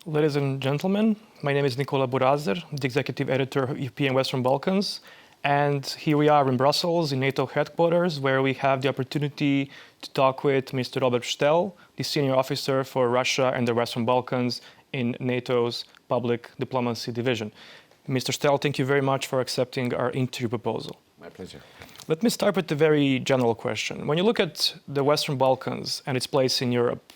Ladies and gentlemen, my name is Nikola, Burazer, the executive editor of EWB and Western Balkans. And here we are in Brussels, in NATO headquarters, where we have the opportunity to talk with Mr. Robert Pszczel, the senior officer for Russia and the Western Balkans in NATO's Public Diplomacy Division. Mr. Pszczel, thank you very much for accepting our interview proposal. My pleasure. Let me start with the very general question. When you look at the Western Balkans and its place in Europe,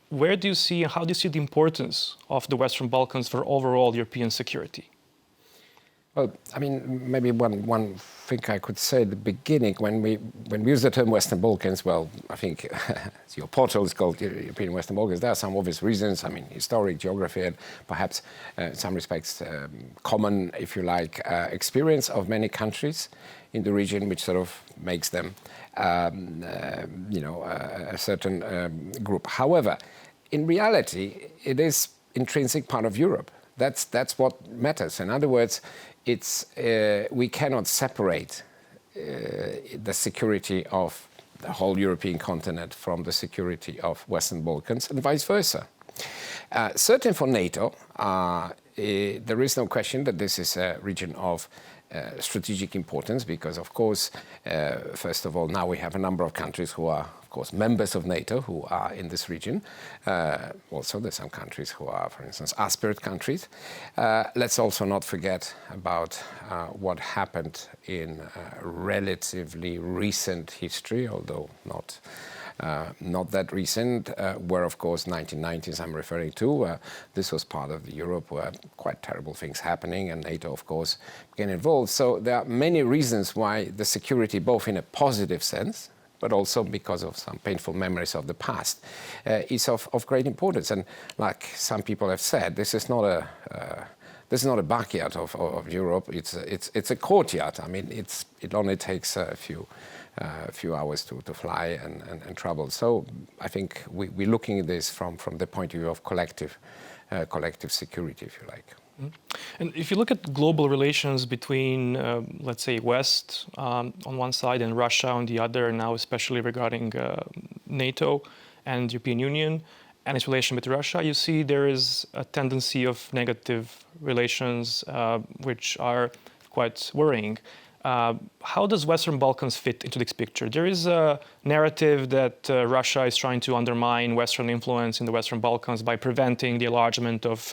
where do you see and how do you see the importance of the Western Balkans for overall European security? Well, I mean, maybe one thing I could say at the beginning, when we use the term Western Balkans, well, I think your portal is called European Western Balkans. There are some obvious reasons, I mean, historic, geography, and perhaps in some respects common, if you like, experience of many countries in the region, which sort of makes them, a certain group. However, in reality, it is intrinsic part of Europe. That's what matters. In other words, we cannot separate the security of the whole European continent from the security of Western Balkans and vice versa. Certainly for NATO, there is no question that this is a region of strategic importance because, of course, first of all, now we have a number of countries who are, of course, members of NATO who are in this region. Also, there's some countries who are, for instance, aspirant countries. Let's also not forget about what happened in relatively recent history, although not that recent, where, of course, 1990s I'm referring to. This was part of Europe where quite terrible things happening, and NATO, of course, became involved. So there are many reasons why the security, both in a positive sense, but also because of some painful memories of the past, is of great importance. And like some people have said, this is not a backyard of Europe. It's a courtyard. I mean, it only takes a few hours to fly and travel. So I think we're looking at this from the point of view of collective security, if you like. And if you look at global relations between, let's say, West on one side and Russia on the other, and now especially regarding NATO and European Union and its relation with Russia, you see there is a tendency of negative relations, which are quite worrying. How does Western Balkans fit into this picture? There is a narrative that Russia is trying to undermine Western influence in the Western Balkans by preventing the enlargement of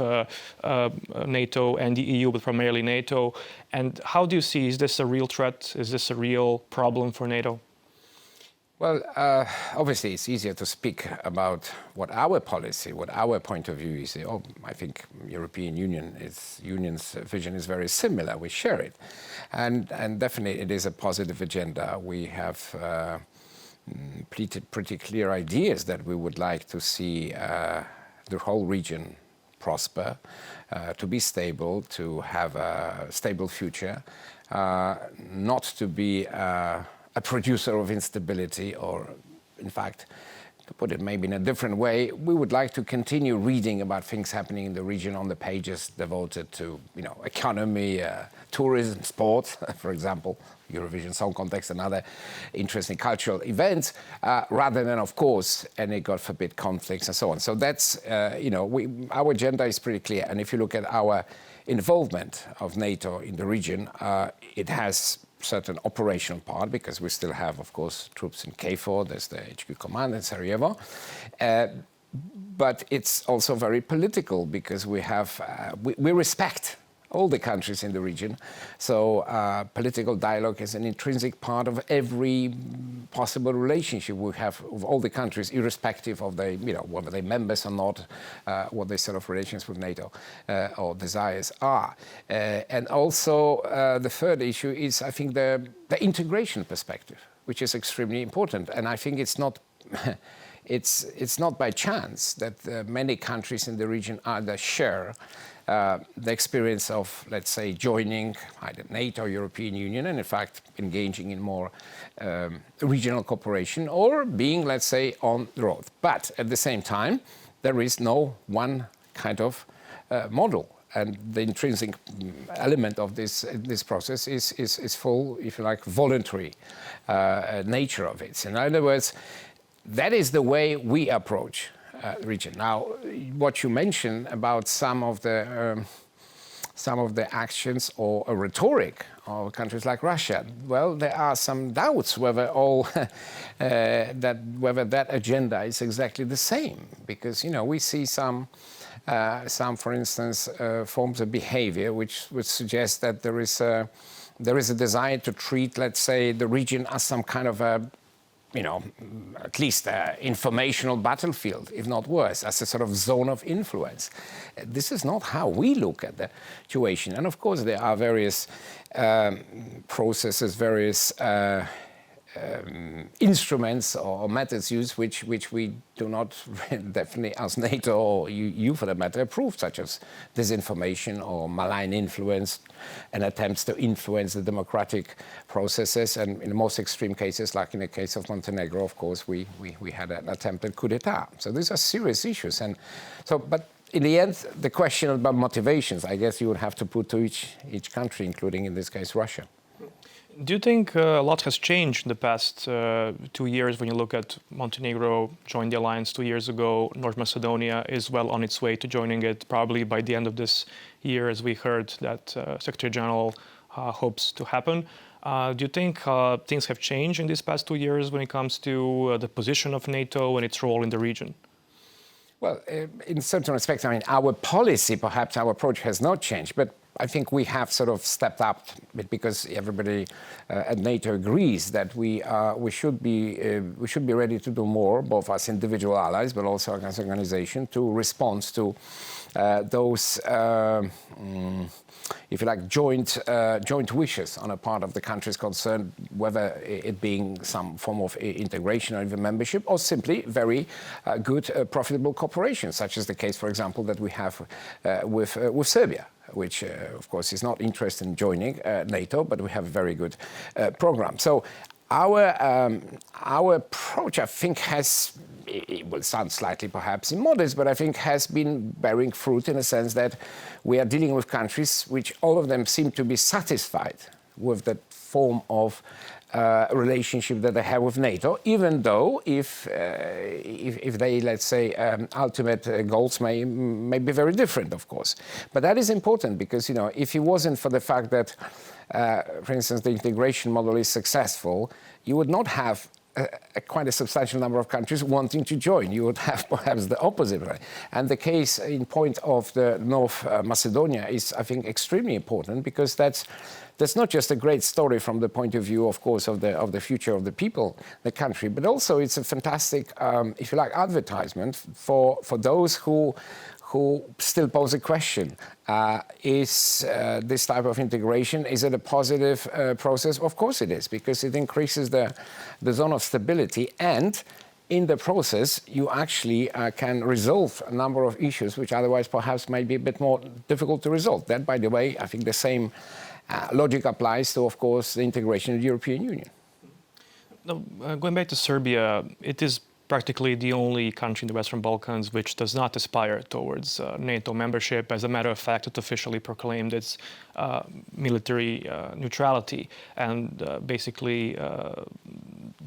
NATO and the EU, but primarily NATO. And how do you see, is this a real threat? Is this a real problem for NATO? Well, obviously, it's easier to speak about what our policy, what our point of view is. I think European Union's vision is very similar. We share it. And definitely it is a positive agenda. We have pretty clear ideas that we would like to see the whole region prosper, to be stable, to have a stable future, not to be a producer of instability, or in fact, to put it maybe in a different way, we would like to continue reading about things happening in the region on the pages devoted to, economy, tourism, sports, for example, Eurovision Song Contest and other interesting cultural events, rather than, of course, any, God forbid, conflicts and so on. So that's, our agenda is pretty clear. And if you look at our involvement of NATO in the region, it has certain operational part, because we still have, of course, troops in KFOR, there's the HQ command in Sarajevo. But it's also very political, because we respect all the countries in the region. So political dialogue is an intrinsic part of every possible relationship we have with all the countries, irrespective of whether they're members or not, what their sort of relations with NATO or desires are. And also the third issue is, I think, the integration perspective, which is extremely important. And I think it's not it's not by chance that many countries in the region either share the experience of, let's say, joining either NATO or European Union, and in fact engaging in more regional cooperation, or being, let's say, on the road. But at the same time, there is no one kind of model. And the intrinsic element of this process is full, if you like, voluntary nature of it. In other words, that is the way we approach region. Now, what you mentioned about some of the actions or a rhetoric of countries like Russia, well, there are some doubts whether whether that agenda is exactly the same, because we see some, for instance, forms of behavior which would suggest that there is a desire to treat, let's say, the region as some kind of a, at least informational battlefield, if not worse, as a sort of zone of influence. This is not how we look at the situation. And of course, there are various processes, various instruments or methods used which we do not definitely as NATO or you for that matter approve, such as disinformation or malign influence and attempts to influence the democratic processes. And in the most extreme cases, like in the case of Montenegro, of course, we had an attempted coup d'etat. So these are serious issues. And so, but in the end, the question about motivations, I guess you would have to put to each country, including in this case Russia. Do you think a lot has changed in the past 2 years when you look at Montenegro joined the alliance 2 years ago, North Macedonia is well on its way to joining it probably by the end of this year, as we heard that Secretary General hopes to happen. Do you think things have changed in these past 2 years when it comes to the position of NATO and its role in the region? Well, in certain respects, I mean, our policy, perhaps our approach has not changed, but I think we have sort of stepped up because everybody at NATO agrees that we should be ready to do more, both as individual allies, but also as an organization, to respond to those, if you like, joint wishes on a part of the countries concerned, whether it being some form of integration or even membership, or simply very good, profitable cooperation, such as the case, for example, that we have with Serbia, which, of course, is not interested in joining NATO, but we have a very good program. So our approach, I think, it will sound slightly perhaps immodest, but I think has been bearing fruit in a sense that we are dealing with countries which all of them seem to be satisfied with that form of relationship that they have with NATO, even though if they, let's say, ultimate goals may be very different, of course. But that is important because, if it wasn't for the fact that, for instance, the integration model is successful, you would not have quite a substantial number of countries wanting to join. You would have perhaps the opposite way. And the case in point of the North Macedonia is, I think, extremely important because that's not just a great story from the point of view, of course, of the future of the people, the country, but also it's a fantastic, if you like, advertisement for those who still pose a question. Is this type of integration, is it a positive process? Of course it is, because it increases the zone of stability, and in the process, you actually can resolve a number of issues which otherwise perhaps might be a bit more difficult to resolve. That, by the way, I think the same logic applies to, of course, the integration of the European Union. Now, going back to Serbia, it is practically the only country in the Western Balkans which does not aspire towards NATO membership. As a matter of fact, it officially proclaimed its military neutrality and basically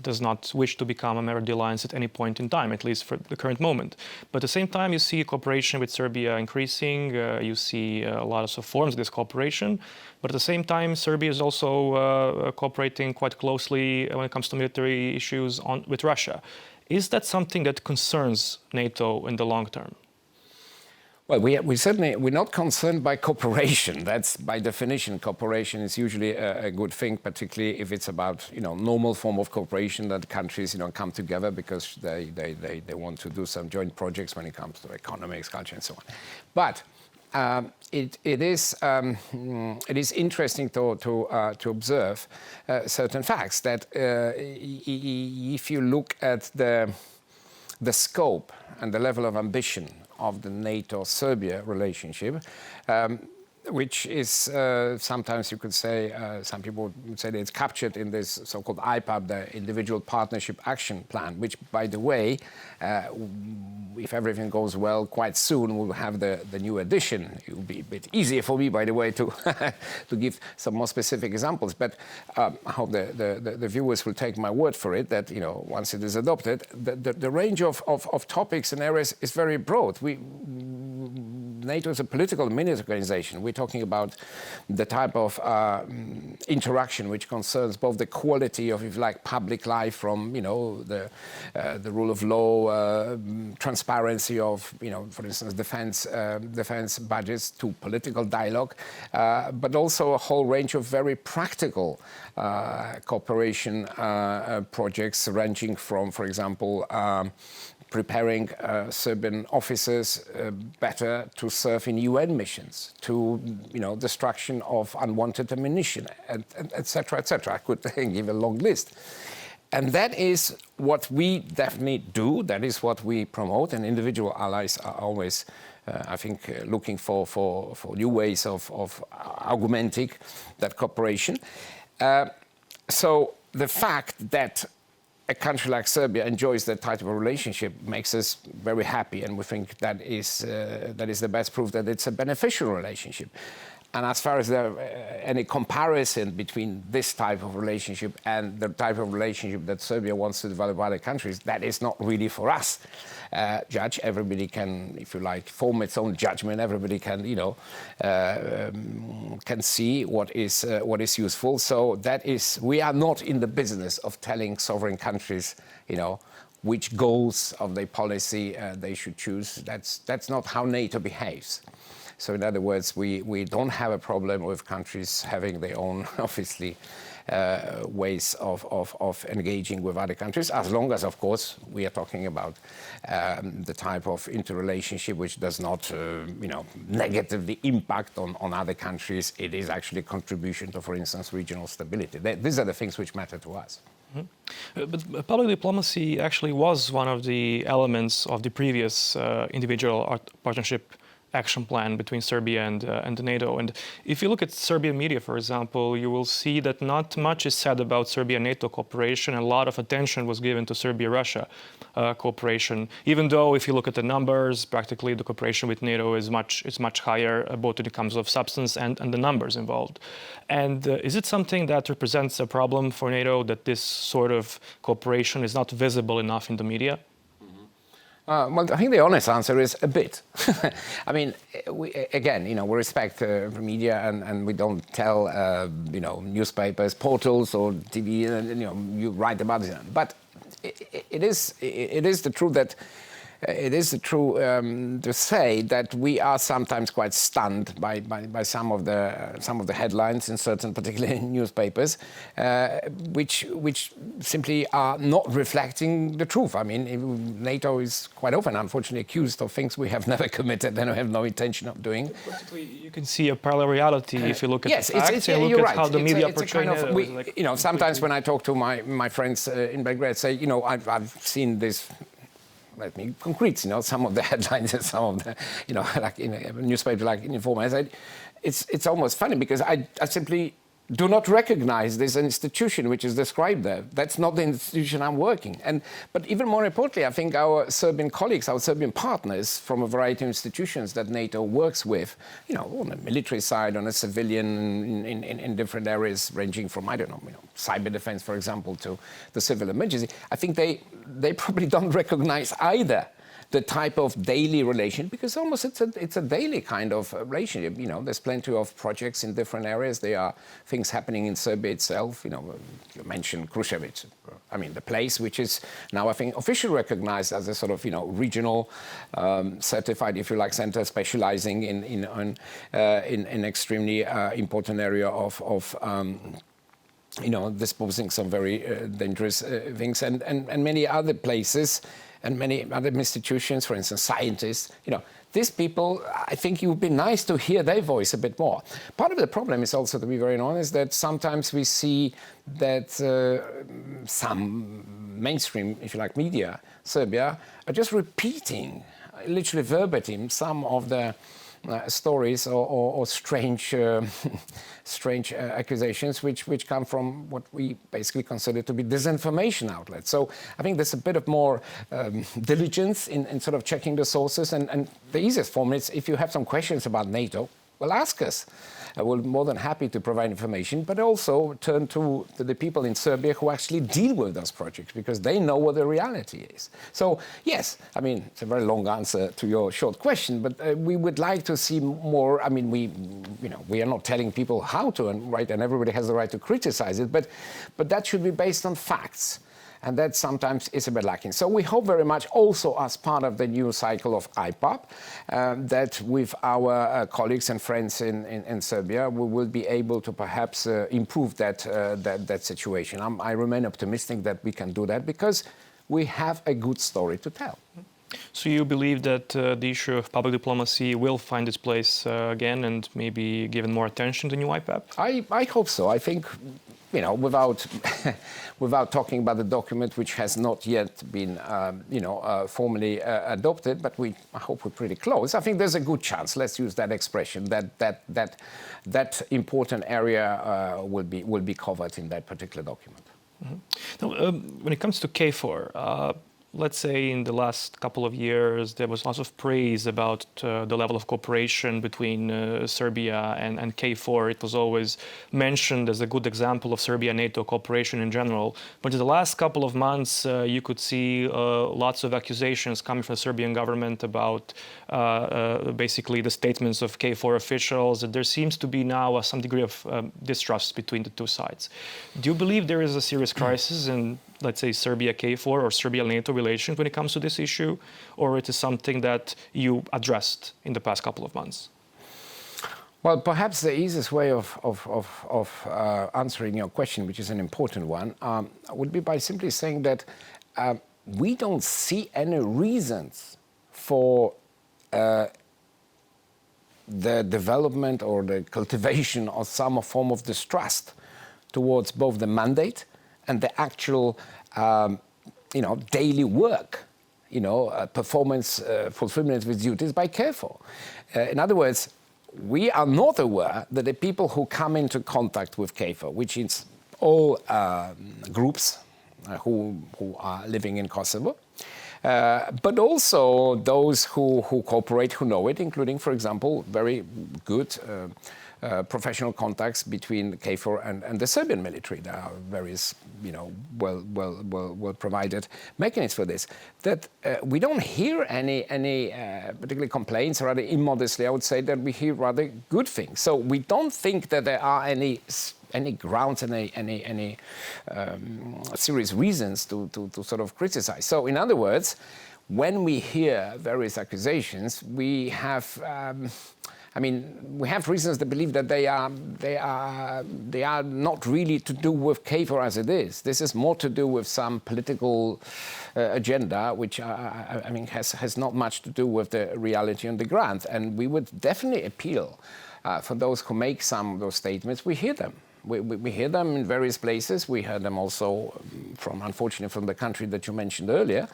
does not wish to become a member of the alliance at any point in time, at least for the current moment. But at the same time, you see cooperation with Serbia increasing. You see a lot of forms of this cooperation. But at the same time, Serbia is also cooperating quite closely when it comes to military issues with Russia. Is that something that concerns NATO in the long term? Well, we're not concerned by cooperation. That's by definition, cooperation is usually a good thing, particularly if it's about normal form of cooperation that countries come together because they want to do some joint projects when it comes to economics, culture, and so on. But it is interesting to observe certain facts that if you look at the scope and the level of ambition of the NATO-Serbia relationship, which is sometimes you could say, some people would say that it's captured in this so-called IPAP, the Individual Partnership Action Plan, which, by the way, if everything goes well, quite soon we'll have the new edition. It will be a bit easier for me, by the way, to to give some more specific examples. But I hope the viewers will take my word for it that, you know, once it is adopted, the range of topics and areas is very broad. NATO is a political military organization. We're talking about the type of interaction which concerns both the quality of, if you like, public life, from, you know, the rule of law, transparency of, you know, for instance, defense budgets, to political dialogue, but also a whole range of very practical cooperation projects, ranging from, for example, preparing Serbian officers better to serve in UN missions, to, you know, destruction of unwanted ammunition, and et cetera, et cetera. I could give a long list. And that is what we definitely do. That is what we promote. And individual allies are always, I think, looking for new ways of augmenting that cooperation. So the fact that a country like Serbia enjoys that type of relationship makes us very happy, and we think that is the best proof that it's a beneficial relationship. And as far as any comparison between this type of relationship and the type of relationship that Serbia wants to develop with other countries, that is not really for us. Judge. Everybody can, if you like, form its own judgment. Everybody can, you know, can see what is useful. So that is, we are not in the business of telling sovereign countries, you know, which goals of their policy they should choose. That's not how NATO behaves. So in other words, we don't have a problem with countries having their own, obviously, ways of engaging with other countries, as long as, of course, we are talking about the type of interrelationship which does not, you know, negatively impact on other countries. It is actually a contribution to, for instance, regional stability. These are the things which matter to us. Mm-hmm. But public diplomacy actually was one of the elements of the previous individual partnership action plan between Serbia and the NATO. And if you look at Serbian media, for example, you will see that not much is said about Serbia-NATO cooperation. A lot of attention was given to Serbia-Russia cooperation, even though if you look at the numbers, practically the cooperation with NATO is much higher, both in terms of substance and the numbers involved. And is it something that represents a problem for NATO, that this sort of cooperation is not visible enough in the media? Well, I think the honest answer is a bit. I mean, again, you know, we respect media, and we don't tell, you know, newspapers, portals, or TV, you know, you write about it. But it is the truth that to say that we are sometimes quite stunned by some of the headlines in certain particular newspapers, which simply are not reflecting the truth. I mean, NATO is quite often, unfortunately, accused of things we have never committed and we have no intention of doing. Basically, you can see a parallel reality if you look at the facts, you look at right. how the media portray kind of, NATO. you know, sometimes when I talk to my friends in Belgrade, say, you know, I've seen this. Let me concrete, you know, some of the headlines and some of the, you know, like in a newspaper like Informa. I said, it's almost funny because I simply do not recognize this institution which is described there. That's not the institution I'm working. But even more importantly, I think our Serbian colleagues, our Serbian partners from a variety of institutions that NATO works with, you know, on the military side, on a civilian, in different areas, ranging from, I don't know, you know, cyber defense, for example, to the civil emergency. I think they probably don't recognize either the type of daily relation, because almost it's a daily kind of relationship. You know, there's plenty of projects in different areas. There are things happening in Serbia itself. You know, you mentioned Krušević. I mean, the place which is now, I think, officially recognized as a sort of, you know, regional certified, if you like, center specializing in extremely important area of you know, disposing some very dangerous things, and many other places. And many other institutions, for instance, scientists, you know, these people, I think it would be nice to hear their voice a bit more. Part of the problem is also, to be very honest, that sometimes we see that some mainstream, if you like, media, Serbia, are just repeating, literally verbatim, some of the stories or strange strange accusations which come from what we basically consider to be disinformation outlets. So I think there's a bit of more diligence in sort of checking the sources, and the easiest form is if you have some questions about NATO, well, ask us. We're more than happy to provide information, but also turn to the people in Serbia who actually deal with those projects, because they know what the reality is. So yes, I mean, it's a very long answer to your short question, but we would like to see more. I mean, we are not telling people how to, and everybody has the right to criticize it, but that should be based on facts. And that sometimes is a bit lacking. So we hope very much also as part of the new cycle of IPAP that with our colleagues and friends in Serbia, we will be able to perhaps improve that situation. I remain optimistic that we can do that because we have a good story to tell. So you believe that the issue of public diplomacy will find its place again and maybe given more attention to the new IPAP? I hope so. I think, without talking about the document which has not yet been, formally adopted, but I hope we're pretty close. I think there's a good chance. Let's use that expression. That important area will be covered in that particular document. Mm-hmm. Now, when it comes to KFOR, let's say in the last couple of years, there was lots of praise about the level of cooperation between Serbia and KFOR. It was always mentioned as a good example of Serbia-NATO cooperation in general. But in the last couple of months, you could see lots of accusations coming from the Serbian government about basically the statements of KFOR officials. That there seems to be now some degree of distrust between the two sides. Do you believe there is a serious crisis in, let's say, Serbia-KFOR or Serbia-NATO relations when it comes to this issue, or it is something that you addressed in the past couple of months? Well, perhaps the easiest way of answering your question, which is an important one, would be by simply saying that we don't see any reasons for the development or the cultivation of some form of distrust towards both the mandate and the actual, daily work, performance, fulfillment with duties by KFOR. In other words, we are not aware that the people who come into contact with KFOR, which is all groups who are living in Kosovo, but also those who cooperate, who know it, including, for example, very good professional contacts between KFOR and the Serbian military. There are various, well provided mechanisms for this. That we don't hear any particularly complaints, or rather immodestly, I would say that we hear rather good things. So we don't think that there are any grounds, any serious reasons to sort of criticize. So in other words, when we hear various accusations, we have reasons to believe that they are not really to do with KFOR as it is. This is more to do with some political agenda, which has not much to do with the reality on the ground. And we would definitely appeal for those who make some of those statements. We hear them. We hear them in various places. We heard them also unfortunately, from the country that you mentioned earlier.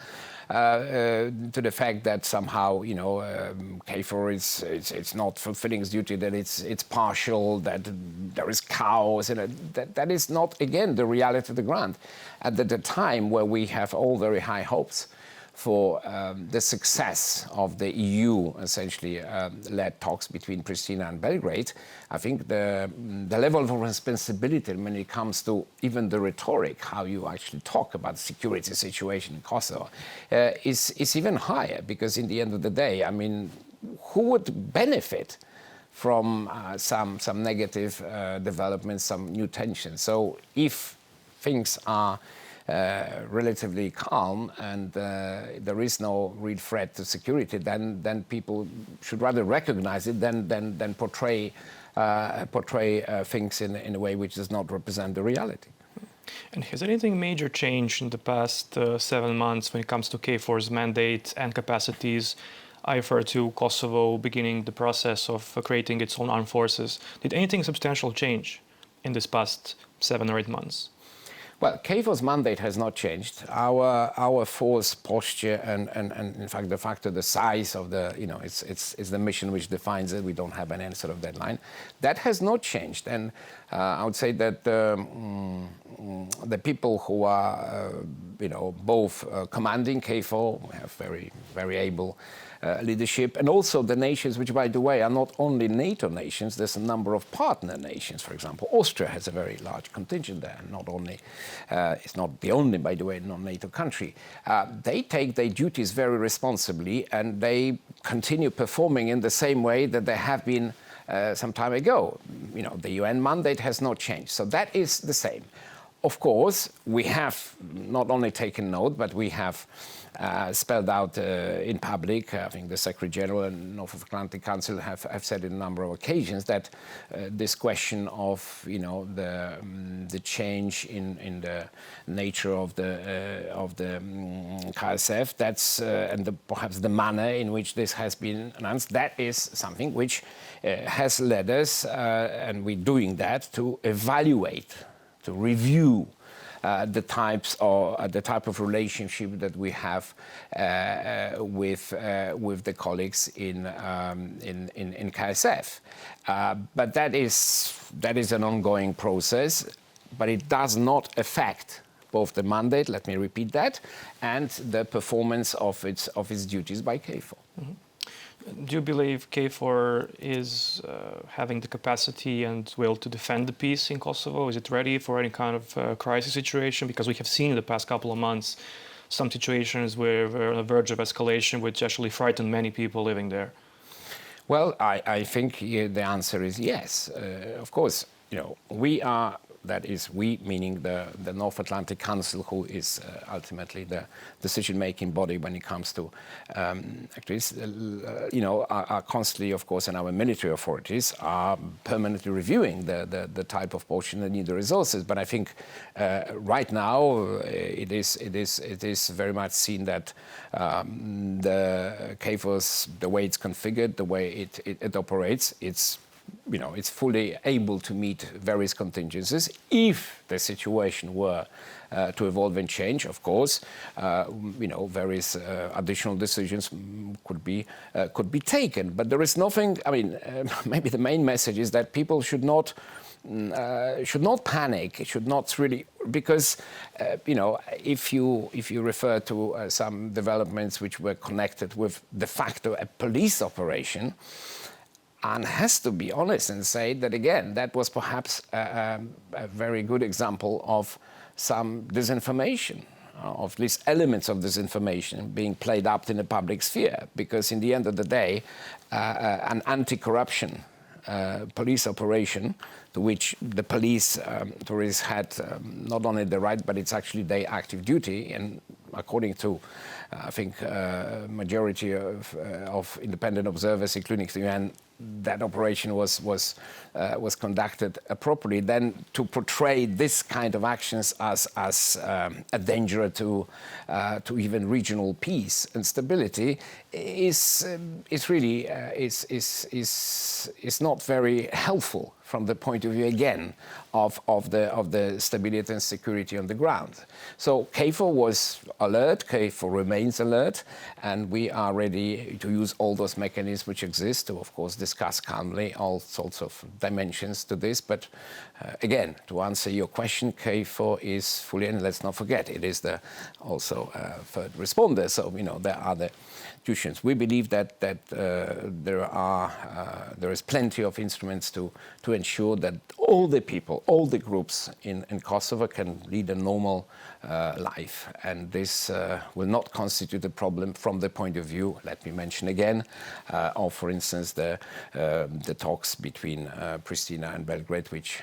To the fact that somehow, KFOR it's not fulfilling its duty, that it's partial, that there is chaos, and that is not, again, the reality of the ground. At the time where we have all very high hopes for the success of the EU, essentially, led talks between Pristina and Belgrade, I think the level of responsibility when it comes to even the rhetoric, how you actually talk about the security situation in Kosovo, is even higher, because in the end of the day, who would benefit from some negative developments, some new tensions? So if things are relatively calm and there is no real threat to security, then people should rather recognize it than portray things in a way which does not represent the reality. And has anything major changed in the past 7 months when it comes to KFOR's mandate and capacities? I refer to Kosovo beginning the process of creating its own armed forces. Did anything substantial change in this past 7 or 8 months? Well, KFOR's mandate has not changed. Our force posture and in fact the fact of the size of the, it's the mission which defines it. We don't have any sort of deadline. That has not changed. And I would say that the people who are, both commanding KFOR have very, very able leadership, and also the nations, which, by the way, are not only NATO nations. There's a number of partner nations. For example, Austria has a very large contingent there. Not only, it's not the only, by the way, non-NATO country. They take their duties very responsibly, and they continue performing in the same way that they have been some time ago. The UN mandate has not changed, so that is the same. Of course, we have not only taken note, but we have spelled out in public. I think the Secretary General and North Atlantic Council have said on a number of occasions that this question of the change in the nature of the KSF, that's and perhaps the manner in which this has been announced, that is something which has led us, and we're doing that, to evaluate, to review the type of relationship that we have with the colleagues in KSF. But that is an ongoing process, but it does not affect both the mandate, let me repeat that, and the performance of its duties by KFOR. Mm-hmm. Do you believe KFOR is having the capacity and will to defend the peace in Kosovo? Is it ready for any kind of crisis situation? Because we have seen in the past couple of months some situations where we're on the verge of escalation, which actually frightened many people living there. Well, I think the answer is yes. Of course, we are. That is, we, meaning the North Atlantic Council, who is ultimately the decision-making body when it comes to activities, are constantly, of course, and our military authorities are permanently reviewing the type of portion and need the resources. But I think right now it is very much seen that the KFOR's, the way it's configured, the way it operates, it's fully able to meet various contingencies. If the situation were to evolve and change, of course, various additional decisions could be taken. But there is nothing. I mean, maybe the main message is that people should not panic. It should not really, because if you refer to some developments which were connected with de facto a police operation. And has to be honest and say that, again, that was perhaps a very good example of some disinformation, of at least elements of disinformation being played up in the public sphere. Because in the end of the day, an anti-corruption police operation to which the police authorities had not only the right, but it's actually their active duty. And according to, I think, majority of independent observers, including the UN, that operation was conducted appropriately. Then to portray this kind of actions as a danger to even regional peace and stability is really is not very helpful from the point of view, again, of the stability and security on the ground. So KFOR was alert, KFOR remains alert, and we are ready to use all those mechanisms which exist to, of course, discuss calmly all sorts of dimensions to this. But again, to answer your question, KFOR is fully, and let's not forget, it is also third responder. So there are the institutions. We believe that there is plenty of instruments to ensure that all the people, all the groups in Kosovo can lead a normal life, and this will not constitute a problem from the point of view, let me mention again, of, for instance, the talks between Pristina and Belgrade, which,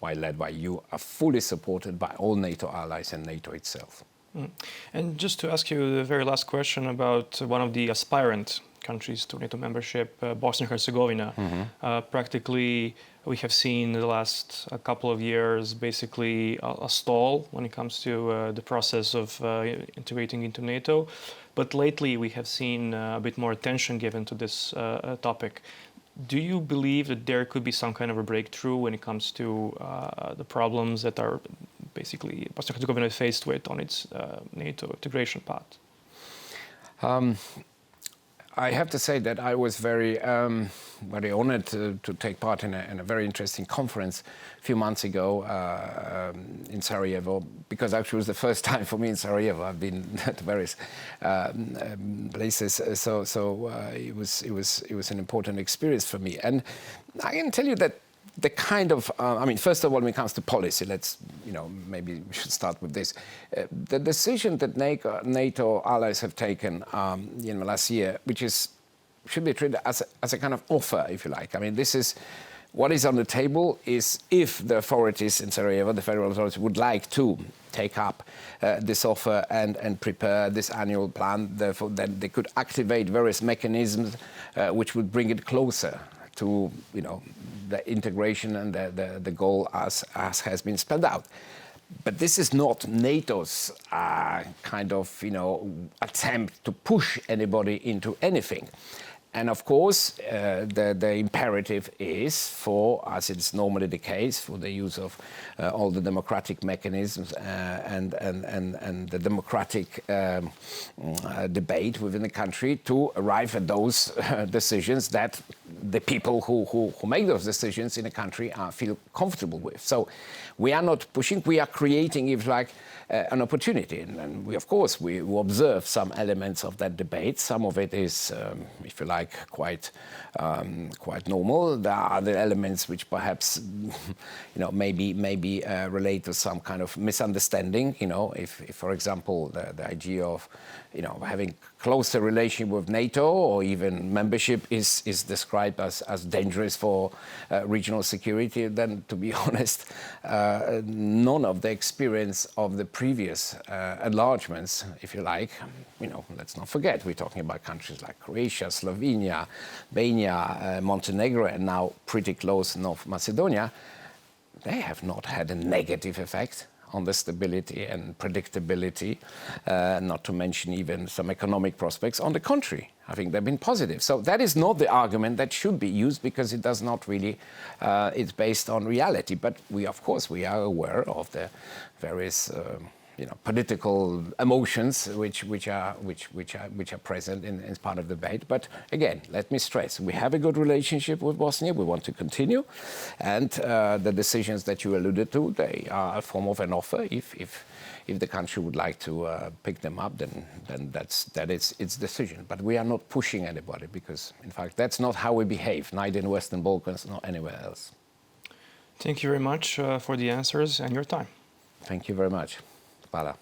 while led by you, are fully supported by all NATO allies and NATO itself. And just to ask you the very last question about one of the aspirant countries to NATO membership, Bosnia and Herzegovina. Mm-hmm. Practically, we have seen in the last couple of years basically a stall when it comes to the process of integrating into NATO. But lately, we have seen a bit more attention given to this topic. Do you believe that there could be some kind of a breakthrough when it comes to the problems that are basically Bosnia and Herzegovina is faced with on its NATO integration path? I have to say that I was very honored to take part in a very interesting conference a few months ago in Sarajevo, because actually it was the first time for me in Sarajevo. I've been at various places, so it was an important experience for me. And I can tell you that the kind of, first of all, when it comes to policy, maybe we should start with this. The decision that NATO allies have taken last year, which should be treated as a kind of offer, if you like. I mean, this is what is on the table is if the authorities in Sarajevo, the federal authorities, would like to take up this offer and prepare this annual plan, therefore, then they could activate various mechanisms which would bring it closer to the integration and the goal as has been spelled out. But this is not NATO's kind of attempt to push anybody into anything. And of course, the imperative is for, as it's normally the case, for the use of all the democratic mechanisms and the democratic debate within the country to arrive at those decisions that the people who make those decisions in the country feel comfortable with. So we are not pushing, we are creating, if you like, an opportunity. And we, of course, we observe some elements of that debate. Some of it is, if you like, quite normal. There are other elements which perhaps, maybe relate to some kind of misunderstanding. If for example, the idea of, having closer relation with NATO or even membership is described as dangerous for regional security, then to be honest, none of the experience of the previous enlargements, if you like, let's not forget, we're talking about countries like Croatia, Slovenia, Albania, Montenegro, and now pretty close North Macedonia. They have not had a negative effect on the stability and predictability, not to mention even some economic prospects. On the contrary, I think they've been positive. So that is not the argument that should be used, because it does not really, it's based on reality. But we, of course, we are aware of the various political emotions which are present in part of the debate. But again, let me stress, we have a good relationship with Bosnia. We want to continue, and the decisions that you alluded to, they are a form of an offer. If the country would like to pick them up, then that is its decision. But we are not pushing anybody, because in fact that's not how we behave, neither in Western Balkans nor anywhere else. Thank you very much for the answers and your time. Thank you very much. Hvala.